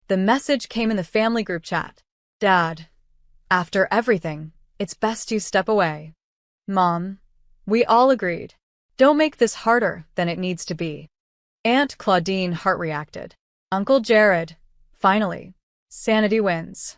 The message came in the family group chat. Dad, after everything, it's best you step away. Mom, we all agreed. Don't make this harder than it needs to be. Aunt Claudine heart reacted. Uncle Jared, finally. Sanity wins.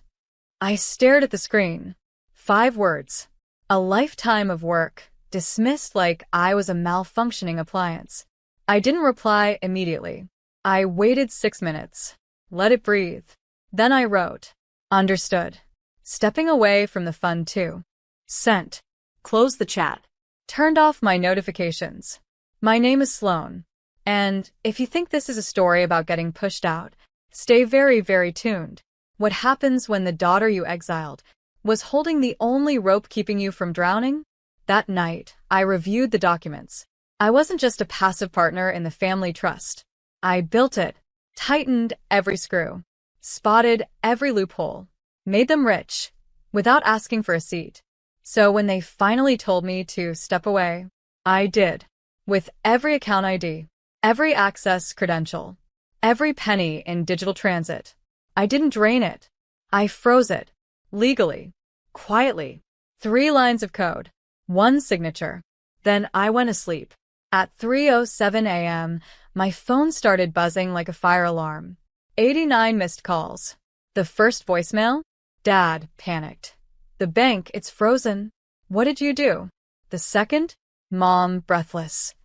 I stared at the screen. 5 words. A lifetime of work, dismissed like I was a malfunctioning appliance. I didn't reply immediately. I waited 6 minutes. Let it breathe. Then I wrote, understood. Stepping away from the fun too. Sent. Closed the chat. Turned off my notifications. My name is Sloan. And if you think this is a story about getting pushed out, stay very, very tuned. What happens when the daughter you exiled was holding the only rope keeping you from drowning? That night, I reviewed the documents. I wasn't just a passive partner in the family trust. I built it, tightened every screw, spotted every loophole, made them rich, without asking for a seat. So when they finally told me to step away, I did. With every account ID, every access credential, every penny in digital transit. I didn't drain it. I froze it. Legally. Quietly. 3 lines of code. 1 signature. Then I went asleep. At 3:07 a.m., my phone started buzzing like a fire alarm. 89 missed calls. The first voicemail? Dad, panicked. The bank, it's frozen. What did you do? The second? Mom, breathless.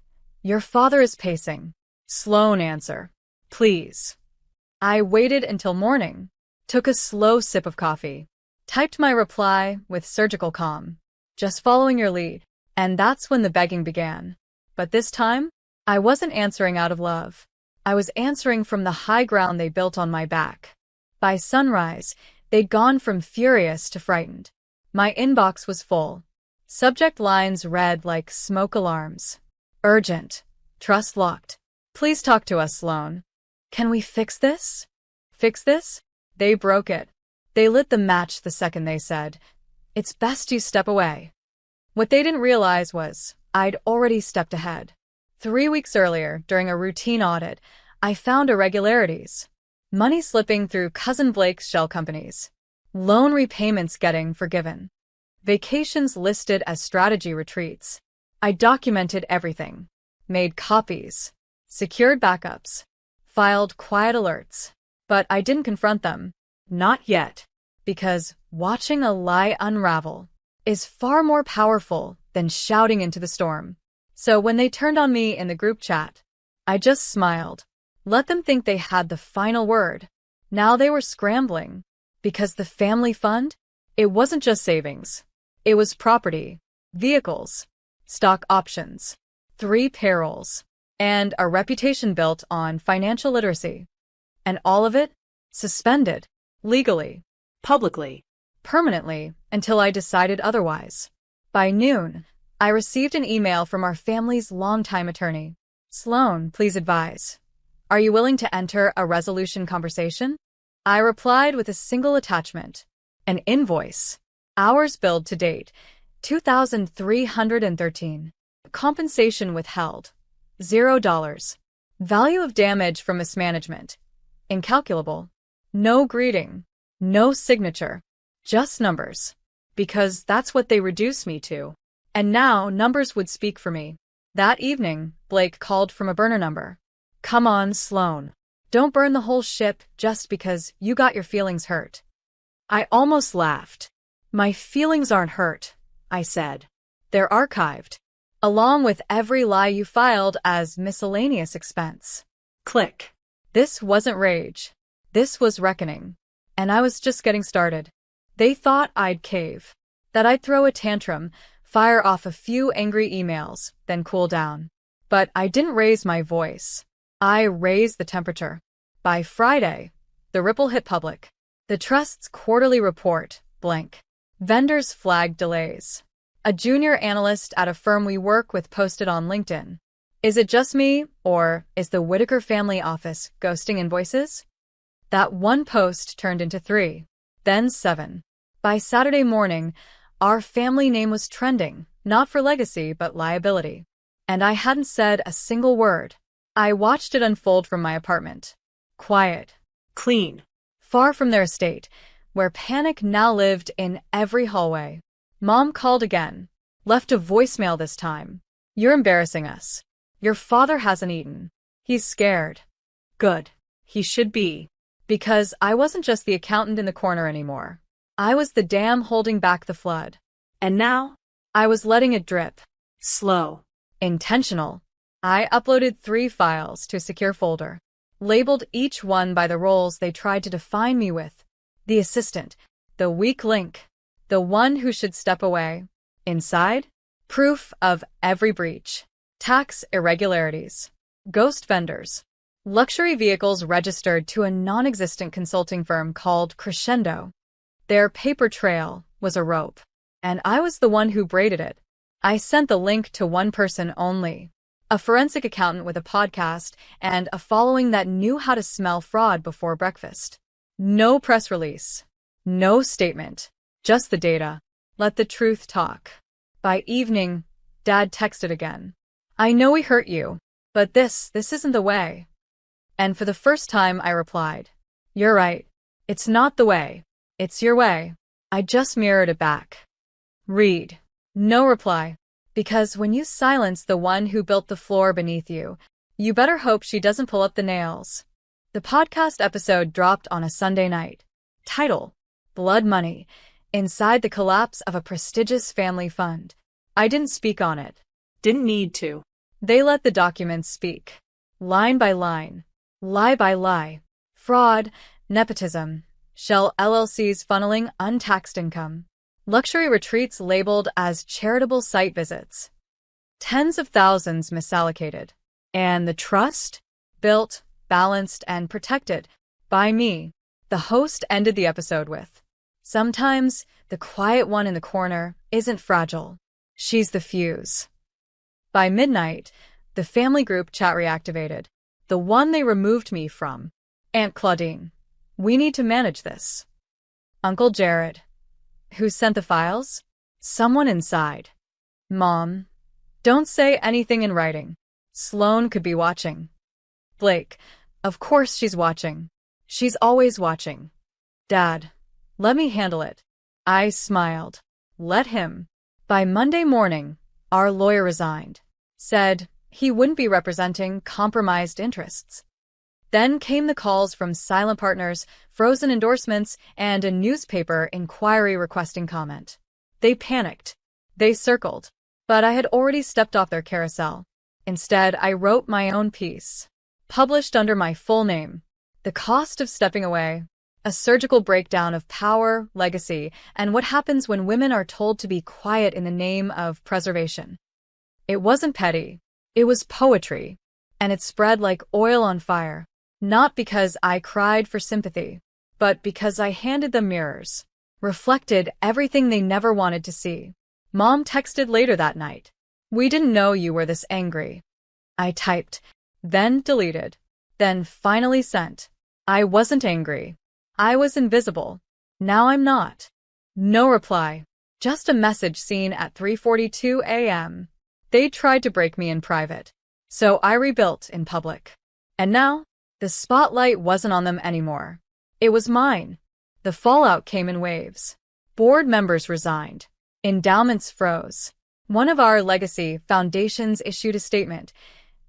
Your father is pacing. Sloan answer. Please. I waited until morning. Took a slow sip of coffee. Typed my reply with surgical calm. Just following your lead. And that's when the begging began. But this time, I wasn't answering out of love. I was answering from the high ground they built on my back. By sunrise, they'd gone from furious to frightened. My inbox was full. Subject lines read like smoke alarms. Urgent. Trust locked. Please talk to us, Sloan. Can we fix this? Fix this? They broke it. They lit the match the second they said, it's best you step away. What they didn't realize was, I'd already stepped ahead. 3 weeks earlier, during a routine audit, I found irregularities. Money slipping through Cousin Blake's shell companies. Loan repayments getting forgiven. Vacations listed as strategy retreats. I documented everything. Made copies. Secured backups. Filed quiet alerts. But I didn't confront them. Not yet. Because watching a lie unravel is far more powerful than shouting into the storm. So when they turned on me in the group chat, I just smiled. Let them think they had the final word. Now they were scrambling. Because the family fund? It wasn't just savings. It was property, vehicles, stock options, 3 payrolls, and a reputation built on financial literacy. And all of it? Suspended. Legally. Publicly. Permanently, until I decided otherwise. By noon, I received an email from our family's longtime attorney. Sloan, please advise. Are you willing to enter a resolution conversation? I replied with a single attachment. An invoice. Hours billed to date, 2,313. Compensation withheld. $0. Value of damage from mismanagement. Incalculable. No greeting. No signature. Just numbers. Because that's what they reduced me to. And now numbers would speak for me. That evening, Blake called from a burner number. Come on, Sloan. Don't burn the whole ship just because you got your feelings hurt. I almost laughed. My feelings aren't hurt, I said. They're archived. Along with every lie you filed as miscellaneous expense. Click. This wasn't rage. This was reckoning. And I was just getting started. They thought I'd cave. That I'd throw a tantrum, fire off a few angry emails, then cool down. But I didn't raise my voice. I raised the temperature. By Friday, the ripple hit public. The trust's quarterly report, blank. Vendors flagged delays. A junior analyst at a firm we work with posted on LinkedIn. Is it just me, or is the Whitaker family office ghosting invoices? That one post turned into 3, then 7. By Saturday morning, our family name was trending, not for legacy but liability. And I hadn't said a single word. I watched it unfold from my apartment. Quiet. Clean. far from their estate, where panic now lived in every hallway. Mom called again, left a voicemail this time. "You're embarrassing us. Your father hasn't eaten. He's scared." Good. He should be. Because I wasn't just the accountant in the corner anymore. I was the dam holding back the flood. And now? I was letting it drip. Slow. Intentional. I uploaded 3 files to a secure folder, labeled each one by the roles they tried to define me with. The assistant, the weak link, the one who should step away. Inside, proof of every breach. Tax irregularities. Ghost vendors. Luxury vehicles registered to a non-existent consulting firm called Crescendo. Their paper trail was a rope, and I was the one who braided it. I sent the link to one person only. A forensic accountant with a podcast and a following that knew how to smell fraud before breakfast. No press release. No statement. Just the data. Let the truth talk. By evening, Dad texted again. "I know we hurt you, but this isn't the way." And for the first time I replied, "You're right. It's not the way. It's your way." I just mirrored it back. Read. No reply. Because when you silence the one who built the floor beneath you, you better hope she doesn't pull up the nails. The podcast episode dropped on a Sunday night. Title: Blood Money, Inside the Collapse of a Prestigious Family Fund. I didn't speak on it. Didn't need to. They let the documents speak. Line by line. Lie by lie. Fraud, nepotism, shell LLCs funneling untaxed income. Luxury retreats labeled as charitable site visits. Tens of thousands misallocated. And the trust? Built, balanced, and protected by me. The host ended the episode with, "Sometimes the quiet one in the corner isn't fragile. She's the fuse." By midnight, the family group chat reactivated. The one they removed me from. "Aunt Claudine, we need to manage this." Uncle Jared. Who sent the files? Someone inside. Mom. Don't say anything in writing. Sloane could be watching. Blake. Of course she's watching. She's always watching. Dad. Let me handle it. I smiled. Let him. By Monday morning, our lawyer resigned. Said he wouldn't be representing compromised interests. Then came the calls from silent partners, frozen endorsements, and a newspaper inquiry requesting comment. They panicked. They circled. But I had already stepped off their carousel. Instead, I wrote my own piece. Published under my full name. The Cost of Stepping Away. A surgical breakdown of power, legacy, and what happens when women are told to be quiet in the name of preservation. It wasn't petty. It was poetry. And it spread like oil on fire. Not because I cried for sympathy, but because I handed them mirrors. Reflected everything they never wanted to see. Mom texted later that night. "We didn't know you were this angry." I typed, then deleted, then finally sent. I wasn't angry. I was invisible. Now I'm not. No reply. Just a message seen at 3:42 a.m. They tried to break me in private. So I rebuilt in public. And now? The spotlight wasn't on them anymore. It was mine. The fallout came in waves. Board members resigned. Endowments froze. One of our legacy foundations issued a statement,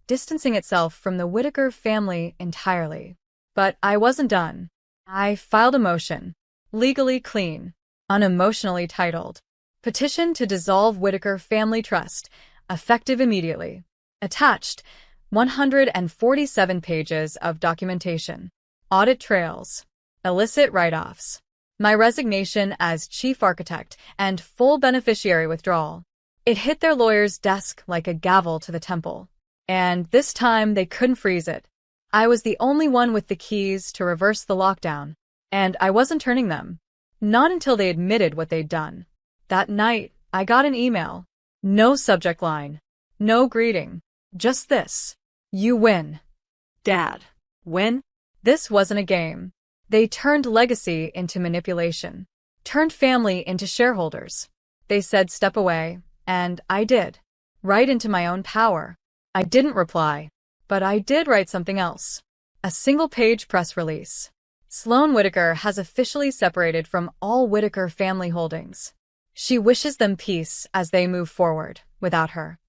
distancing itself from the Whitaker family entirely. But I wasn't done. I filed a motion, legally clean, unemotionally titled, "Petition to Dissolve Whitaker Family Trust, effective immediately." Attached, 147 pages of documentation, audit trails, illicit write-offs, my resignation as chief architect, and full beneficiary withdrawal. It hit their lawyer's desk like a gavel to the temple. And this time they couldn't freeze it. I was the only one with the keys to reverse the lockdown, and I wasn't turning them. Not until they admitted what they'd done. That night, I got an email. No subject line. No greeting. Just this. "You win." Dad. Win? This wasn't a game. They turned legacy into manipulation. Turned family into shareholders. They said step away, and I did. Right into my own power. I didn't reply. But I did write something else. A single-page press release. Sloane Whitaker has officially separated from all Whitaker family holdings. She wishes them peace as they move forward without her.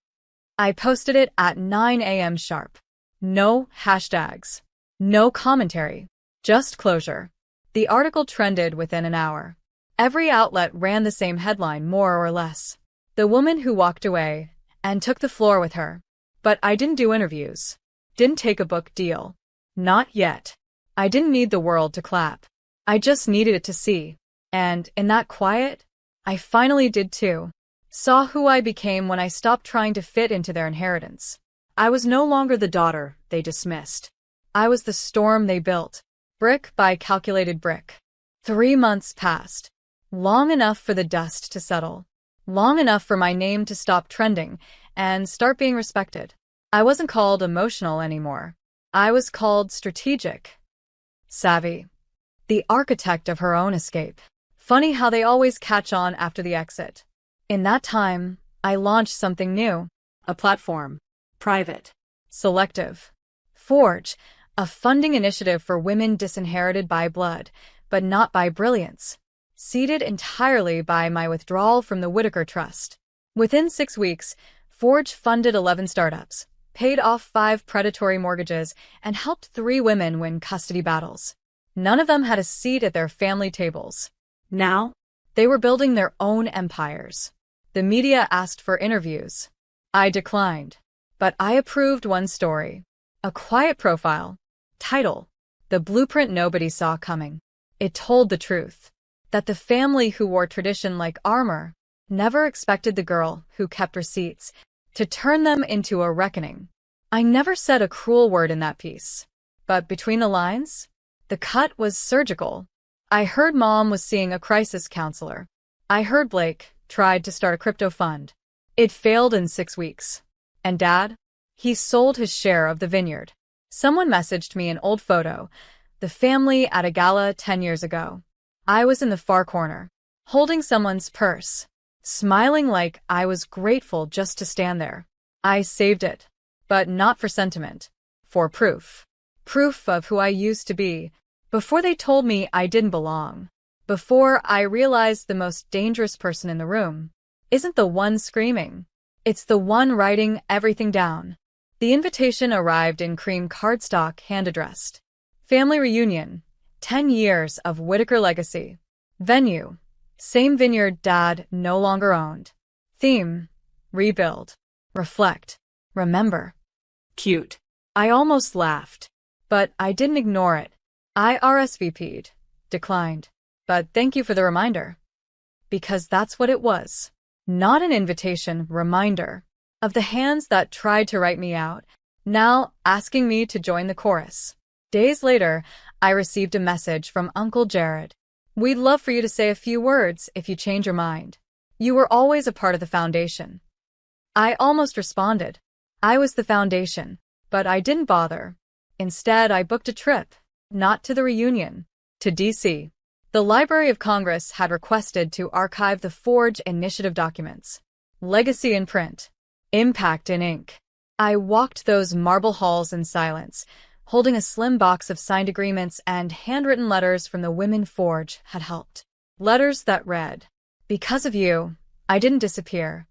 I posted it at 9 a.m. sharp. No hashtags. No commentary. Just closure. The article trended within an hour. Every outlet ran the same headline, more or less. The woman who walked away and took the floor with her. But I didn't do interviews. Didn't take a book deal. Not yet. I didn't need the world to clap. I just needed it to see. And in that quiet, I finally did too. Saw who I became when I stopped trying to fit into their inheritance. I was no longer the daughter they dismissed. I was the storm they built, brick by calculated brick. 3 months passed. Long enough for the dust to settle. Long enough for my name to stop trending and start being respected. I wasn't called emotional anymore. I was called strategic. Savvy. The architect of her own escape. Funny how they always catch on after the exit. In that time, I launched something new. A platform. Private. Selective. Forge, a funding initiative for women disinherited by blood, but not by brilliance. Seeded entirely by my withdrawal from the Whitaker Trust. Within 6 weeks, Forge funded 11 startups, paid off 5 predatory mortgages, and helped 3 women win custody battles. None of them had a seat at their family tables. Now, they were building their own empires. The media asked for interviews. I declined. But I approved one story. A quiet profile. Title: The Blueprint Nobody Saw Coming. It told the truth. That the family who wore tradition like armor never expected the girl who kept receipts to turn them into a reckoning. I never said a cruel word in that piece. But between the lines, the cut was surgical. I heard Mom was seeing a crisis counselor. I heard Blake tried to start a crypto fund. It failed in 6 weeks. And Dad? He sold his share of the vineyard. Someone messaged me an old photo, the family at a gala 10 years ago. I was in the far corner, holding someone's purse, smiling like I was grateful just to stand there. I saved it, but not for sentiment, for proof. Proof of who I used to be, before they told me I didn't belong. Before I realized the most dangerous person in the room isn't the one screaming. It's the one writing everything down. The invitation arrived in cream cardstock, hand-addressed. Family reunion. 10 years of Whitaker legacy. Venue. Same vineyard Dad no longer owned. Theme. Rebuild. Reflect. Remember. Cute. I almost laughed. But I didn't ignore it. I RSVP'd. Declined. But thank you for the reminder. Because that's what it was. Not an invitation, reminder. Of the hands that tried to write me out, now asking me to join the chorus. Days later, I received a message from Uncle Jared. We'd love for you to say a few words if you change your mind. You were always a part of the foundation. I almost responded. I was the foundation, but I didn't bother. Instead, I booked a trip. Not to the reunion. To D.C. The Library of Congress had requested to archive the Forge Initiative documents. Legacy in print. Impact in ink. I walked those marble halls in silence, holding a slim box of signed agreements and handwritten letters from the women Forge had helped. Letters that read, "Because of you, I didn't disappear."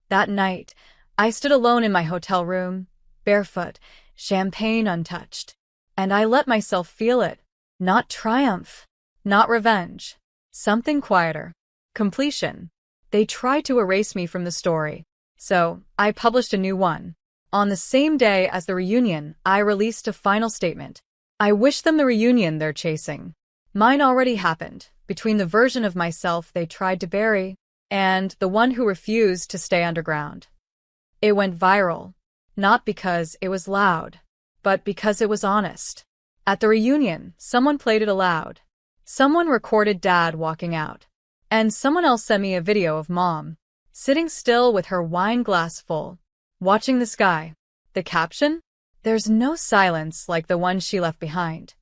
That night, I stood alone in my hotel room, barefoot, champagne untouched. And I let myself feel it. Not triumph. Not revenge. Something quieter. Completion. They tried to erase me from the story. So, I published a new one. On the same day as the reunion, I released a final statement. I wish them the reunion they're chasing. Mine already happened, between the version of myself they tried to bury and the one who refused to stay underground. It went viral, not because it was loud, but because it was honest. At the reunion, someone played it aloud. Someone recorded Dad walking out. And someone else sent me a video of Mom, sitting still with her wine glass full, watching the sky. The caption? There's no silence like the one she left behind.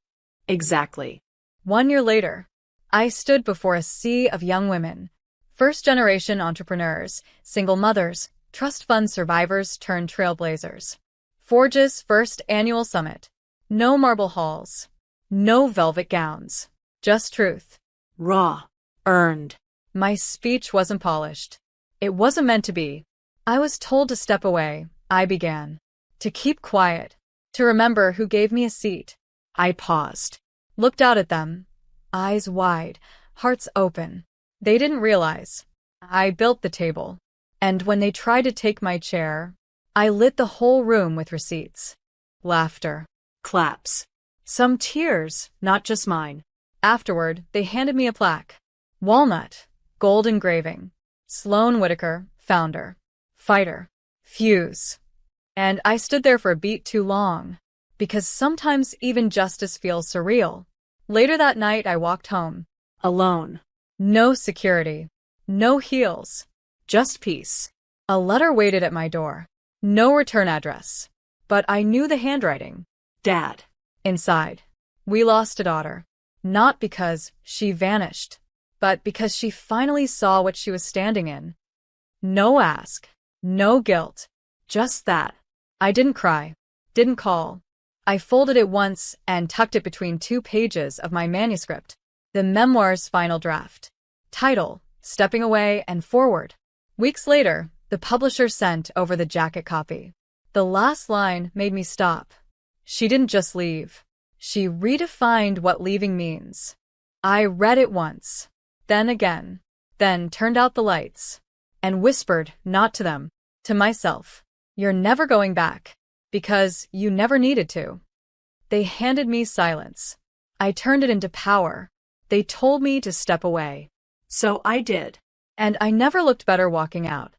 Exactly. 1 year later, I stood before a sea of young women, first-generation entrepreneurs, single mothers, trust fund survivors turned trailblazers. Forge's first annual summit. No marble halls. No velvet gowns. Just truth. Raw. Earned. My speech wasn't polished. It wasn't meant to be. I was told to step away. I began. To keep quiet. To remember who gave me a seat. I paused. Looked out at them. Eyes wide. Hearts open. They didn't realize. I built the table. And when they tried to take my chair, I lit the whole room with receipts. Laughter. Claps. Some tears, not just mine. Afterward, they handed me a plaque. Walnut. Gold engraving. Sloan Whitaker, founder. Fighter. Fuse. And I stood there for a beat too long. Because sometimes even justice feels surreal. Later that night, I walked home. Alone. No security. No heels. Just peace. A letter waited at my door. No return address. But I knew the handwriting. Dad. Inside. We lost a daughter. Not because she vanished, but because she finally saw what she was standing in. No ask. No guilt. Just that. I didn't cry. Didn't call. I folded it once and tucked it between 2 pages of my manuscript. The memoir's final draft. Title, Stepping Away and Forward. Weeks later, the publisher sent over the jacket copy. The last line made me stop. She didn't just leave. She redefined what leaving means. I read it once, then again, then turned out the lights, and whispered, not to them, to myself, "You're never going back, because you never needed to." They handed me silence. I turned it into power. They told me to step away. So I did. And I never looked better walking out.